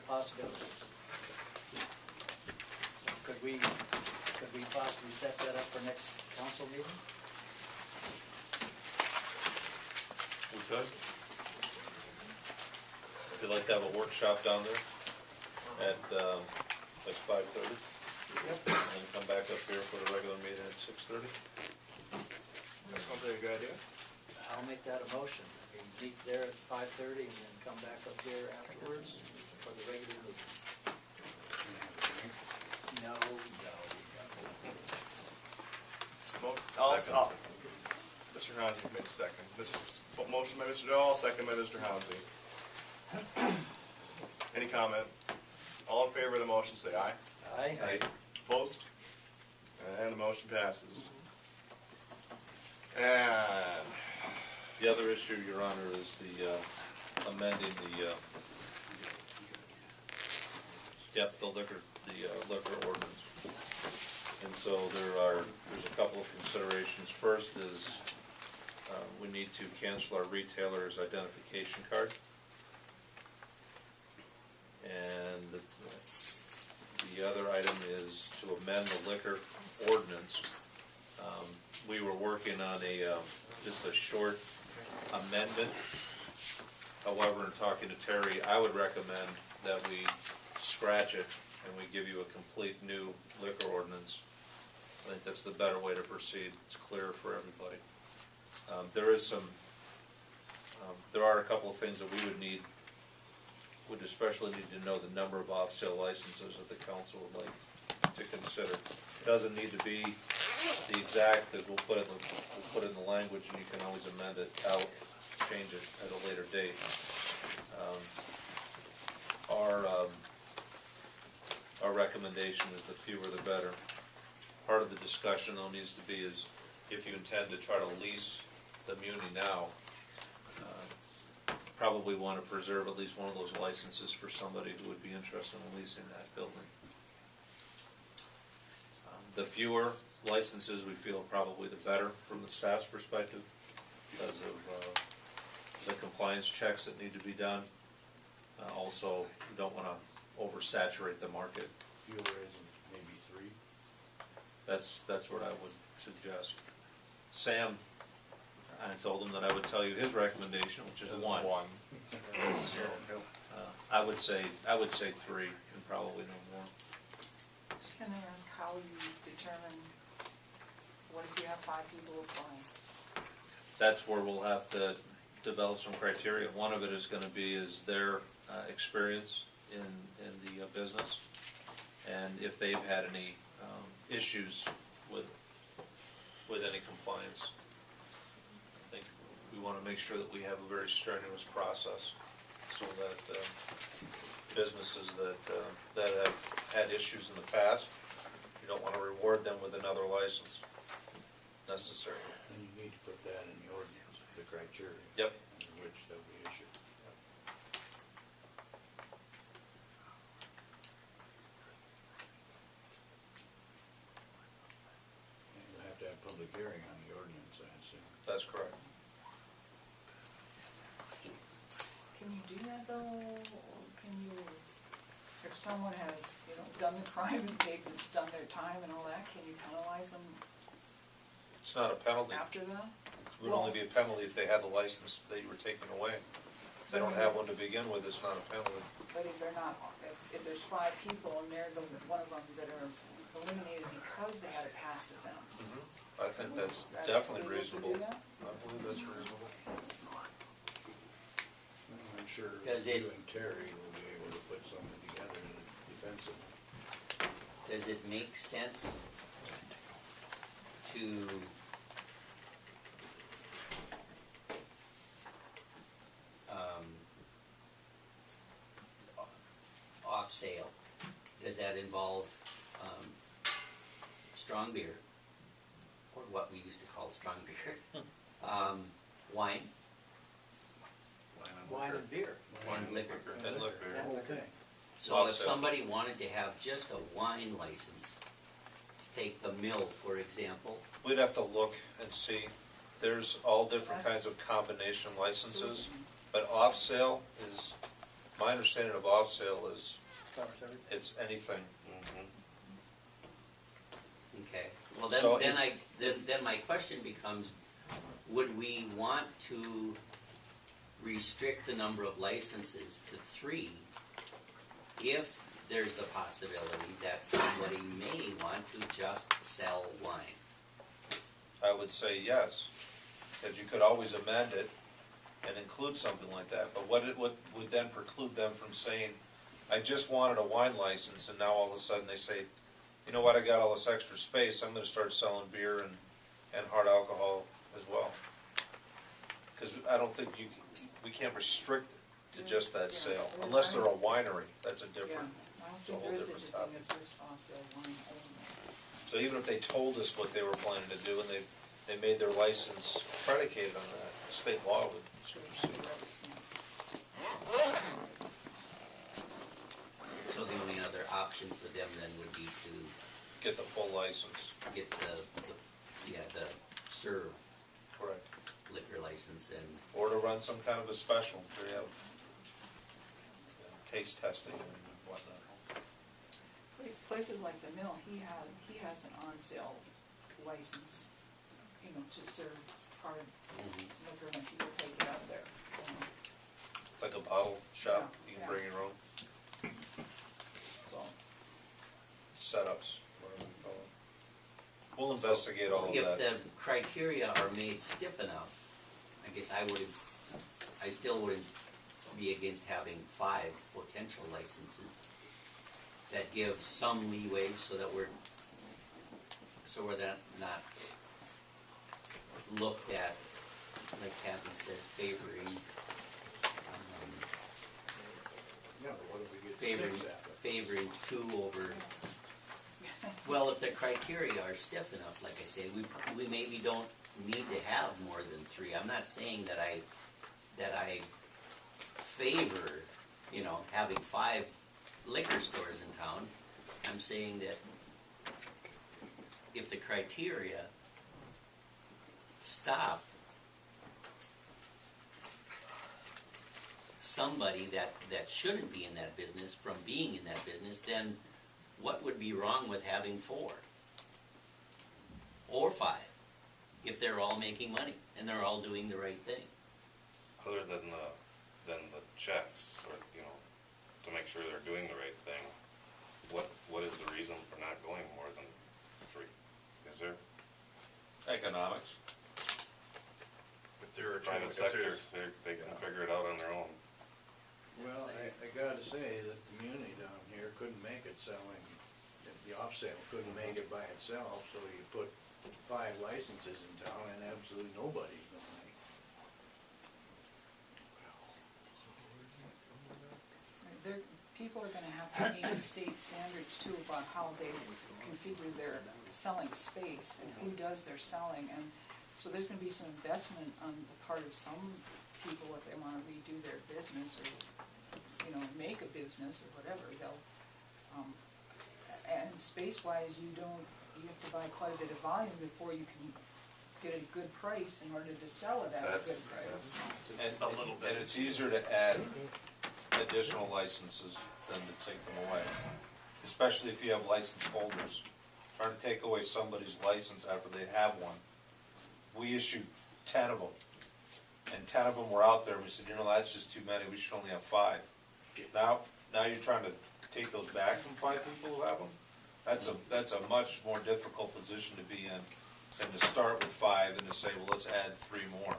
possibilities. So could we possibly set that up for next council meeting? We could. If you'd like to have a workshop down there at like 5:30. Yep. And then come back up here for the regular meeting at 6:30. That sounds like a good idea. I'll make that a motion. We meet there at 5:30 and then come back up here afterwards for the regular meeting. No. Mr. Hounsey made a second. Motion by Mr. Dahl, second by Mr. Hounsey. Any comment? All in favor of the motion, say aye. Aye. Opposed? And the motion passes. And The other issue, Your Honor, is the amending the liquor ordinance. And so there's a couple of considerations. First is we need to cancel our retailer's identification card. And the other item is to amend the liquor ordinance. We were working on just a short amendment. However, in talking to Terry, I would recommend that we scratch it and we give you a complete new liquor ordinance. I think that's the better way to proceed. It's clear for everybody. There are a couple of things that we would especially need to know the number of off-sale licenses that the council would like to consider. It doesn't need to be the exact, because we'll put it in the language, and you can always amend it out, change it at a later date. Our recommendation is the fewer the better. Part of the discussion, though, needs to be is if you intend to try to lease the muni now, probably want to preserve at least one of those licenses for somebody who would be interested in leasing that building. The fewer licenses we feel probably the better from the staff's perspective because of the compliance checks that need to be done. Also, we don't want to oversaturate the market. Fewer is maybe 3. That's what I would suggest. Sam, I told him that I would tell you his recommendation, which is 1. So, I would say 3 and probably no more. Can I ask how you determine what if you have 5 people applying? That's where we'll have to develop some criteria. One of it is going to be is their experience in the business, and if they've had any issues with any compliance. I think we want to make sure that we have a very strenuous process so that businesses that have had issues in the past, you don't want to reward them with another license necessarily. And you need to put that in the ordinance, the criteria. Yep. Under which they'll be issued. And you'll have to have public hearing on the ordinance, I assume. That's correct. Can you do that though, or can you, if someone has, done the crime and done their time and all that, can you penalize them It's not a penalty. after that? It would only be a penalty if they had the license that you were taking away. If they don't have one to begin with, it's not a penalty. But if they're not, if there's 5 people and they're one of them that are eliminated because they had a past offense. I think that's That's definitely legal to do reasonable. that? I believe that's reasonable. I'm sure Does you it- and Terry will be able to put something together defensive. Does it make sense to off sale? Does that involve strong beer, or what we used to call strong beer, wine, Wine and beer. and liquor? And liquor. And Whole liquor. thing. So Off if sale. somebody wanted to have just a wine license, take the mill, for example, We'd have to look and see. There's all different kinds of combination licenses, but off sale is My understanding of off sale is Covers everything. it's anything. Okay, well So then my question becomes, would we want to restrict the number of licenses to 3 if there's the possibility that somebody may want to just sell wine? I would say yes, because you could always amend it and include something like that. But what would then preclude them from saying, I just wanted a wine license, and now all of a sudden they say, you know what, I got all this extra space, I'm gonna start selling beer and hard alcohol as well. Because I don't think we can't restrict it to just that Yeah. sale, unless they're a winery, that's a Yeah, different. I don't It's a think whole there is different such a thing topic. as just off-sale wine only. So even if they told us what they were planning to do, and they made their license predicated on that, state law would supersede that. So the only other option for them then would be to Get the full license. get the serve Correct. liquor license and, Or to run some kind of a special, where you have taste testing and whatnot. Places like the Mill, he has an on-sale license, you know, to serve hard liquor when people take it out there. Like a bottle shop, Yeah, you can yeah. bring your own So, setups, whatever you call it. We'll investigate all of if that. the criteria are made stiff enough, I guess I still wouldn't be against having 5 potential licenses that give some leeway so that we're not looked at, like Kathy says, favoring, Yeah, but what if we get 6 after? favoring 2 over. Well, if the criteria are stiff enough, like I say, we maybe don't need to have more than 3. I'm not saying that I favor, you know, having 5 liquor stores in town. I'm saying that if the criteria stop somebody that shouldn't be in that business from being in that business, then what would be wrong with having 4 or 5 if they're all making money and they're all doing the right thing? Other than the checks, or, you know, to make sure they're doing the right thing, what is the reason for not going more than 3? Is there? Economics. If they're a Private sector, they can figure it out on their own. Well, I gotta say, the community down here couldn't make it selling, the off-sale couldn't make it by itself, so you put 5 licenses in town and absolutely nobody's gonna make it. people are gonna have to meet state standards too about how they configure their selling space and who does their selling, and so there's gonna be some investment on the part of some people if they wanna redo their business or, you know, make a business or whatever, they'll, and space-wise, you have to buy quite a bit of volume before you can get a good price in order to sell it at a good price. And it's easier to add additional licenses than to take them away, especially if you have license holders. Trying to take away somebody's license after they have one. We issued 10 of them, and 10 of them were out there, and we said, you know, that's just too many, we should only have 5. Now you're trying to take those back from 5 people who have them? That's a much more difficult position to be in than to start with 5 and to say, well, let's add 3 more.